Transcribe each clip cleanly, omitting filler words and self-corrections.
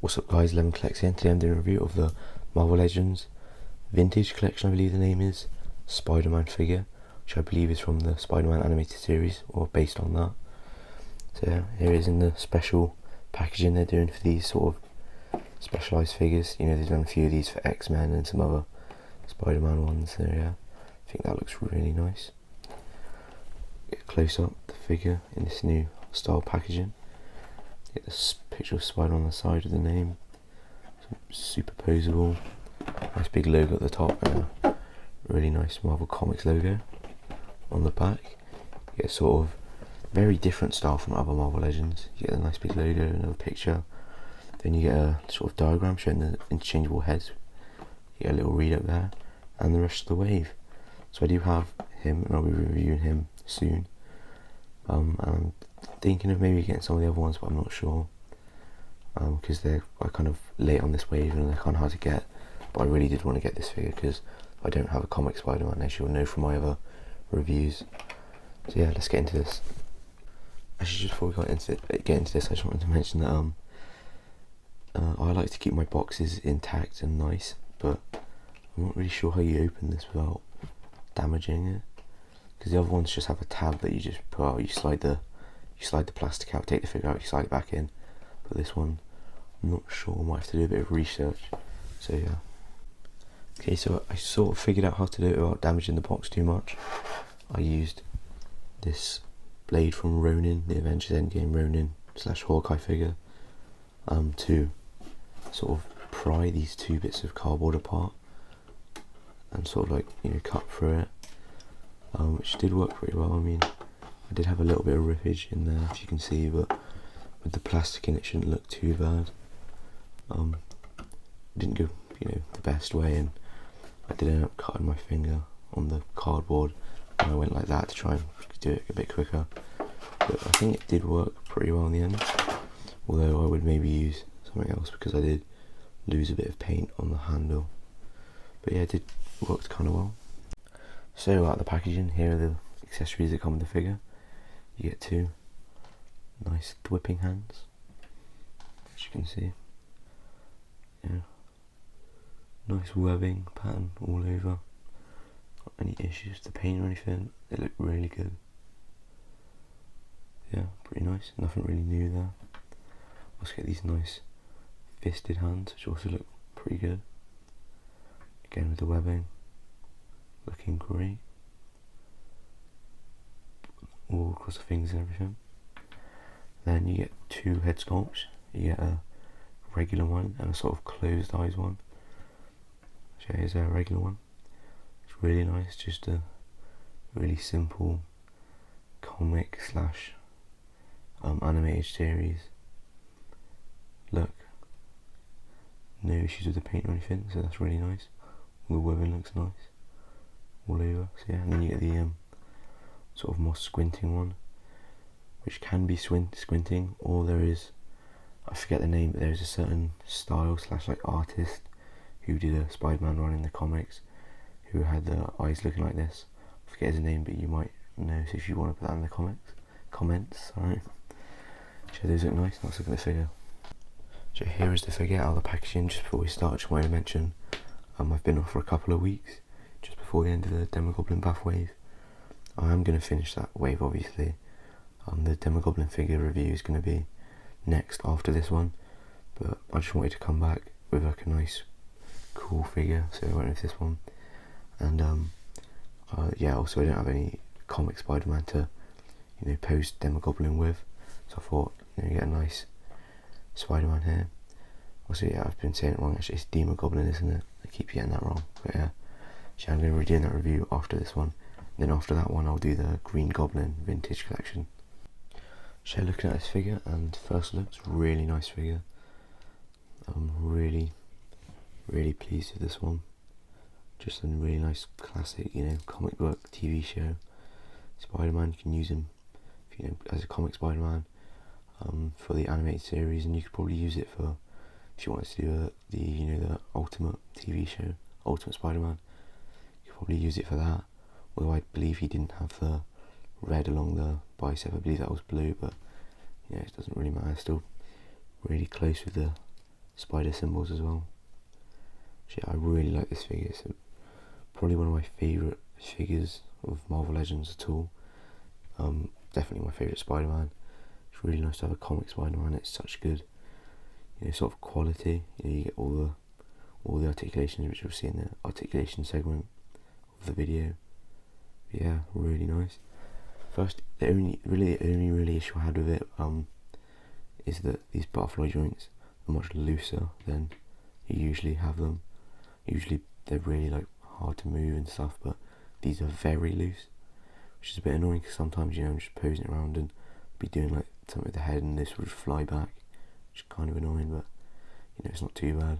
What's up guys, Lemon Collects here, and today I'm doing a review of the Marvel Legends Vintage Collection, I believe the name is, SpiderMan figure, which I believe is from the SpiderMan animated series, or based on that. So yeah, here it is in the special packaging they're doing for these sort of specialised figures. You know, they've done a few of these for X-Men and some other Spider-Man ones, so yeah, I think that looks really nice. Get a close up the figure in this new style packaging. Get this picture of Spider on the side of the name, superposable, nice big logo at the top, and a really nice Marvel Comics logo on the back. You get a sort of very different style from other Marvel Legends. You get a nice big logo, another picture, then you get a sort of diagram showing the interchangeable heads. You get a little read up there, and the rest of the wave. So I do have him, and I'll be reviewing him soon. And I'm thinking of maybe getting some of the other ones, but I'm not sure, because they're kind of late on this wave and they're kind of hard to get. But I really did want to get this figure because I don't have a comic Spider-Man, as you'll know from my other reviews. So yeah, let's get into this. Actually, just before we get into this, I just wanted to mention that I like to keep my boxes intact and nice, but I'm not really sure how you open this without damaging it, because the other ones just have a tab that you just put out. You slide the plastic out, take the figure out, you slide it back in. But this one, I'm not sure. I might have to do a bit of research. So yeah. Okay, so I sort of figured out how to do it without damaging the box too much. I used this blade from Ronin, the Avengers Endgame Ronin / Hawkeye figure, to sort of pry these two bits of cardboard apart and sort of like, you know, cut through it, which did work pretty well. I mean, I did have a little bit of rippage in there, if you can see, but with the plastic in it shouldn't look too bad. Didn't go, you know, the best way, and I did end up cutting my finger on the cardboard, and I went like that to try and do it a bit quicker. But I think it did work pretty well in the end, although I would maybe use something else because I did lose a bit of paint on the handle. But yeah, it did work kind of well. So out of the packaging, here are the accessories that come with the figure. You get two nice whipping hands, as you can see. Yeah, nice webbing pattern all over. Not any issues with the paint or anything. They look really good. Yeah, pretty nice. Nothing really new there. Also get these nice fisted hands, which also look pretty good. Again with the webbing, looking great. All across the fingers and everything. Then you get two head sculpts. You get a regular one and a sort of closed eyes one. So here's a regular one. It's really nice, just a really simple comic / animated series look. No issues with the paint or anything, so that's really nice. All the webbing looks nice all over. So yeah, and then you get the sort of more squinting one, which can be squinting, or there is, I forget the name, but there is a certain style / like artist who did a Spider-Man run in the comics who had the eyes looking like this. I forget his name, but you might know, so if you want to put that in the comments, sorry. So those look nice. Let's look at the figure. So here is the figure out of the packaging. Just before we start, I just wanted to mention I've been off for a couple of weeks, just before the end of the Demogoblin Bath wave. I am going to finish that wave, obviously. The Demogoblin figure review is going to be next after this one, but I just wanted to come back with like a nice cool figure, so I went with this one. And yeah, also I don't have any comic Spider-Man to, you know, post Demogoblin with, so I thought, you know, you get a nice Spider-Man here. Also, yeah, I've been saying it wrong, actually it's Demogoblin, isn't it? I keep getting that wrong, but yeah. So I'm going to be doing that review after this one. Then after that one I'll do the Green Goblin Vintage Collection. So looking at this figure, and first look, it's a really nice figure. I'm really pleased with this one. Just a really nice classic, you know, comic book, TV show Spider-Man. You can use him, you know, as a comic Spider-Man for the animated series, and you could probably use it for, if you wanted to do the Ultimate TV show, Ultimate Spider-Man. You could probably use it for that. Although I believe he didn't have the red along the bicep, I believe that was blue, but yeah, it doesn't really matter. Still really close with the spider symbols as well. So yeah, I really like this figure. It's probably one of my favourite figures of Marvel Legends at all. Definitely my favourite Spider-Man. It's really nice to have a comic Spider-Man. It's such good, sort of quality. You get all the articulations, which you'll see in the articulation segment of the video. But yeah, really nice. First, the only really issue I had with it is that these butterfly joints are much looser than you usually have them. Usually they're really like hard to move and stuff, but these are very loose, which is a bit annoying because sometimes I'm just posing around and be doing like something with the head and this would fly back, which is kind of annoying, but it's not too bad.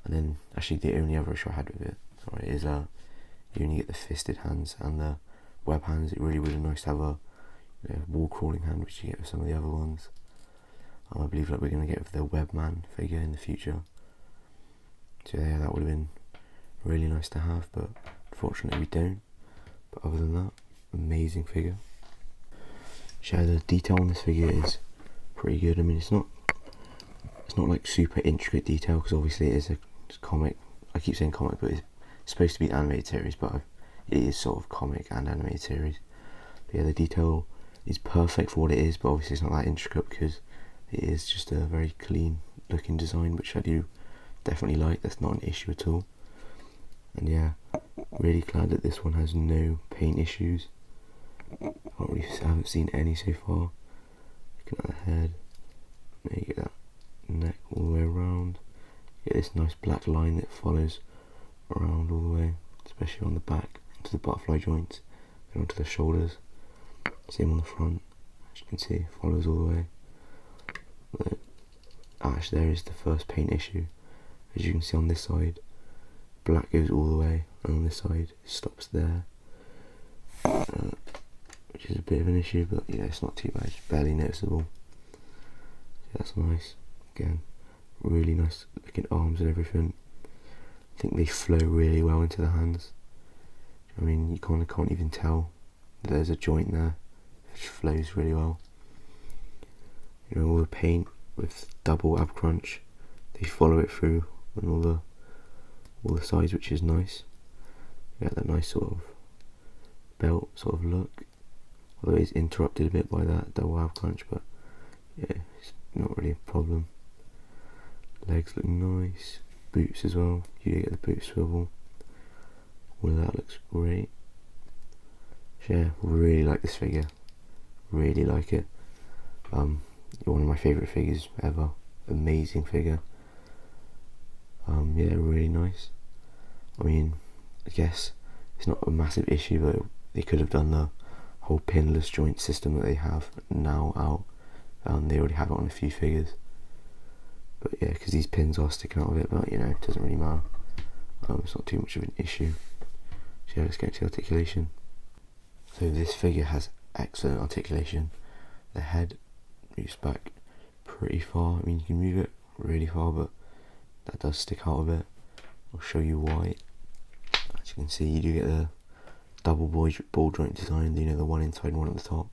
And then actually the only other issue I had with it, is you only get the fisted hands and the web hands. It really nice to have a wall crawling hand, which you get with some of the other ones. I believe that we're going to get with the Webman figure in the future. So yeah, that would have been really nice to have, but unfortunately we don't. But other than that, amazing figure. So the detail on this figure is pretty good. I mean, it's not like super intricate detail because obviously it is a comic. I keep saying comic, but it's supposed to be an animated series, but it is sort of comic and animated series. But yeah, the detail is perfect for what it is, but obviously it's not that intricate because it is just a very clean looking design, which I do definitely like. That's not an issue at all. And yeah, really glad that this one has no paint issues. I haven't seen any so far. Looking at the head, there you get that neck all the way around. You get this nice black line that follows around all the way, especially on the back, onto the butterfly joints, then onto the shoulders. Same on the front, as you can see, follows all the way. Actually, there is the first paint issue. As you can see on this side, black goes all the way, and on this side it stops there, which is a bit of an issue, but yeah, it's not too bad, it's barely noticeable. So that's nice. Again, really nice looking arms and everything. I think they flow really well into the hands. I mean, you kind of can't even tell that there's a joint there. It just flows really well. All the paint with double ab crunch, they follow it through on all the sides, which is nice. You get that nice sort of belt sort of look, although it's interrupted a bit by that double ab crunch, but yeah, it's not really a problem. Legs look nice, boots as well, you get the boot swivel, all of that looks great. So yeah, really like this figure, really like it. One of my favourite figures ever, amazing figure. Yeah, really nice. I mean, I guess it's not a massive issue, but they could have done the whole pinless joint system that they have now out. They already have it on a few figures, but yeah, because these pins are sticking out of it, but it doesn't really matter. It's not too much of an issue. So yeah, let's get to the articulation. So this figure has excellent articulation. The head moves back pretty far. I mean, you can move it really far, but that does stick out a bit. I'll show you why. As you can see, you do get the double ball joint design, the one inside and one at the top.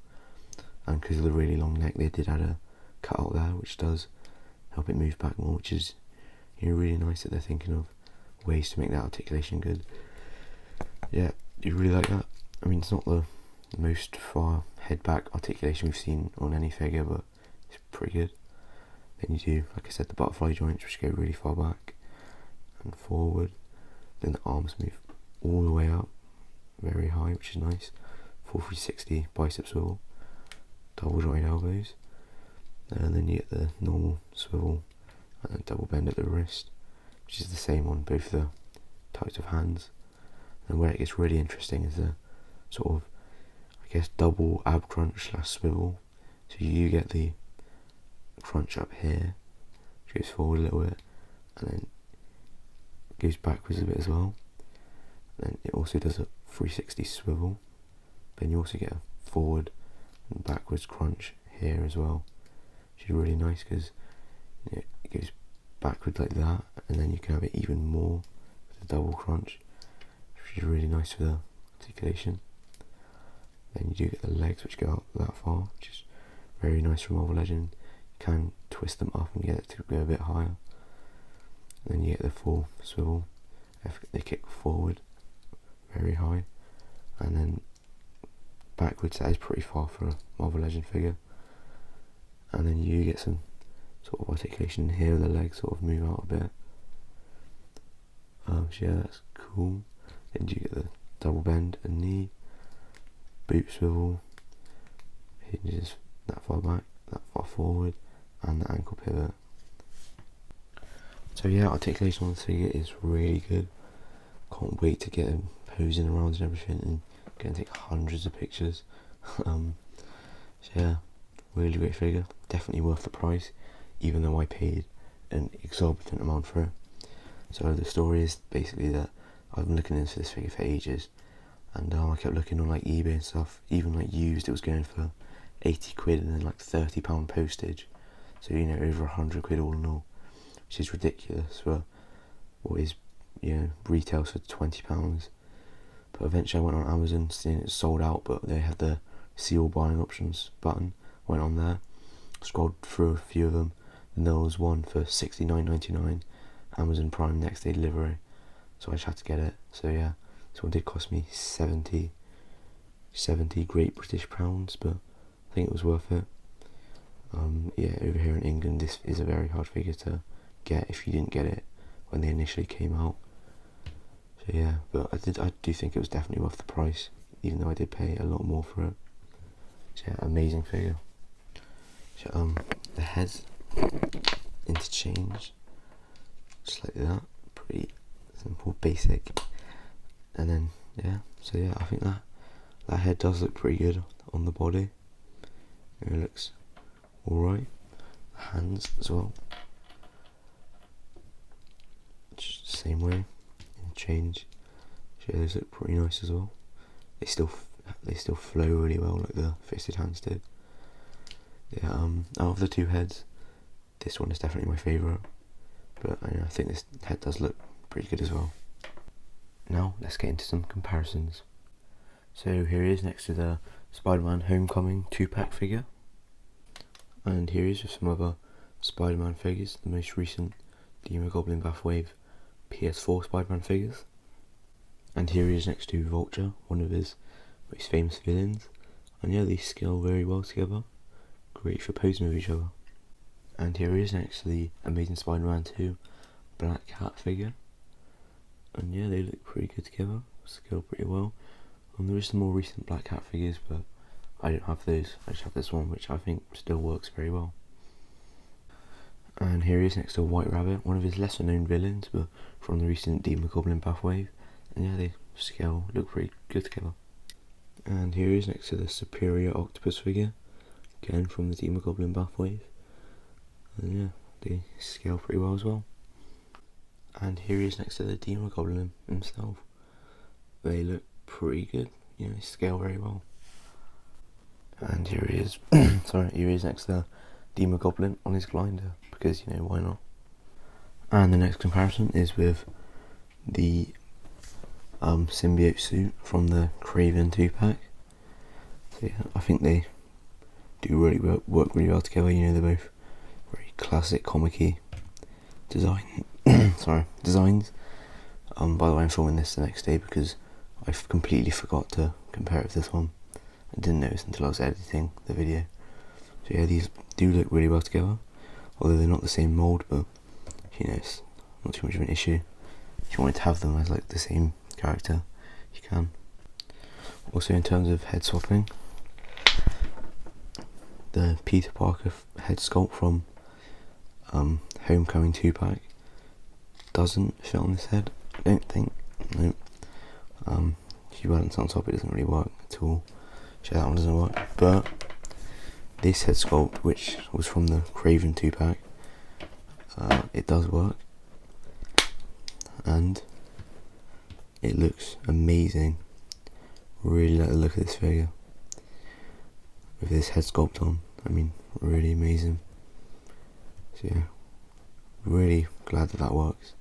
And because of the really long neck, they did add a cutout there, which does help it move back more, which is really nice that they're thinking of ways to make that articulation good. Yeah, you really like that. I mean, it's not the most far head back articulation we've seen on any figure, but it's pretty good. Then you do, like I said, the butterfly joints, which go really far back and forward. Then the arms move all the way up, very high, which is nice. Full 360 bicep swivel, double jointed elbows, and then you get the normal swivel and then double bend at the wrist, which is the same on both the types of hands. And where it gets really interesting is the sort of, I guess, double ab crunch / swivel. So you get the crunch up here, which goes forward a little bit, and then goes backwards a bit as well. Then it also does a 360 swivel. Then you also get a forward and backwards crunch here as well, which is really nice because it goes backwards like that, and then you can have it even more with the double crunch, which is really nice for the articulation. Then you do get the legs, which go out that far, which is very nice from Marvel Legend. You can twist them up and get it to go a bit higher. And then you get the full swivel. They kick forward very high, and then backwards. That is pretty far for a Marvel Legend figure. And then you get some sort of articulation here, the legs sort of move out a bit. So yeah, that's cool. Then you get the double bend and knee, boot swivel, hinges that far back, that far forward, and the ankle pivot. So yeah, articulation on this figure is really good. Can't wait to get him posing around and everything, and gonna take hundreds of pictures. So yeah, really great figure, definitely worth the price, even though I paid an exorbitant amount for it. So the story is basically that I've been looking into this figure for ages, and I kept looking on like eBay and stuff. Even like used, it was going for 80 quid and then like £30 postage. So you know, over 100 quid all in all, which is ridiculous for what is, you know, retails for £20. But eventually I went on Amazon, seeing it sold out, but they had the see all buying options button. Went on there, scrolled through a few of them, and there was one for £69.99, Amazon Prime next day delivery. So I just had to get it. So yeah, this one did cost me 70 Great British pounds, but I think it was worth it. Yeah, over here in England, this is a very hard figure to get if you didn't get it when they initially came out. So yeah, but I do think it was definitely worth the price, even though I did pay a lot more for it. So yeah, amazing figure. So the heads interchange, just like that, pretty simple, basic. And then yeah, so yeah, I think that head does look pretty good on the body. It looks alright. Hands as well, just the same way, interchange. So yeah, those look pretty nice as well. They still flow really well, like the fisted hands did. Yeah, out of the two heads, this one is definitely my favourite, but I think this head does look pretty good as well. Now let's get into some comparisons. So here he is next to the SpiderMan Homecoming 2-pack figure, and here he is with some other SpiderMan figures, the most recent Goblin Bathwave PS4 SpiderMan figures. And here he is next to Vulture, one of his most famous villains, and yeah, they scale very well together, great for posing with each other. And here he is next to the Amazing Spider-Man 2 Black Cat figure, and yeah, they look pretty good together, scale pretty well. And there is some more recent Black Cat figures, but I don't have those, I just have this one, which I think still works very well. And here he is next to White Rabbit, one of his lesser known villains, but from the recent Goblin Bathwave, and yeah, they scale, look pretty good together. And here he is next to the Superior Octopus figure, again from the Goblin Bathwave, and yeah, they scale pretty well as well. And here he is next to the Goblin himself. They look pretty good, you know, they scale very well. And here he is, sorry, here he is next to the Goblin on his glider, because, you know, why not? And the next comparison is with the symbiote suit from the Craven 2-pack. So yeah, I think they do really work really well together. You know, they're both very classic comic-y designs. By the way, I'm filming this the next day because I completely forgot to compare it with this one. I didn't notice until I was editing the video. So yeah, these do look really well together, although they're not the same mould, but you know, it's not too much of an issue. If you wanted to have them as like the same character, you can. Also, in terms of head swapping, the Peter Parker head sculpt from Homecoming 2-pack doesn't fit on this head, I don't think. No. If you balance on top, it doesn't really work at all. So that one doesn't work, but this head sculpt, which was from the Craven 2-pack, it does work, and it looks amazing. Really like the look of this figure with this head sculpt on. I mean, really amazing. So yeah, really glad that works.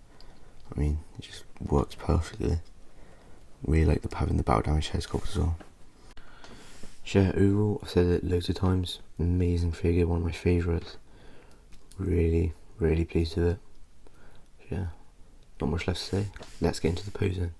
I mean, it just works perfectly. Really like having the battle damage head sculpt as well. So yeah, overall, I've said it loads of times, amazing figure, one of my favourites. really pleased with it. Yeah, not much left to say. Let's get into the posing.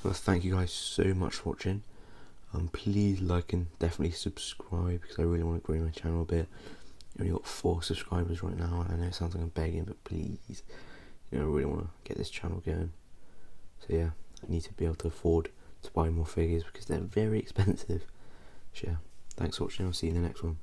Well, thank you guys so much for watching. Please like and definitely subscribe because I really want to grow my channel a bit. I've only got 4 subscribers right now, and I know it sounds like I'm begging, but please, I really want to get this channel going. So yeah, I need to be able to afford to buy more figures because they're very expensive. So yeah, thanks for watching. I'll see you in the next one.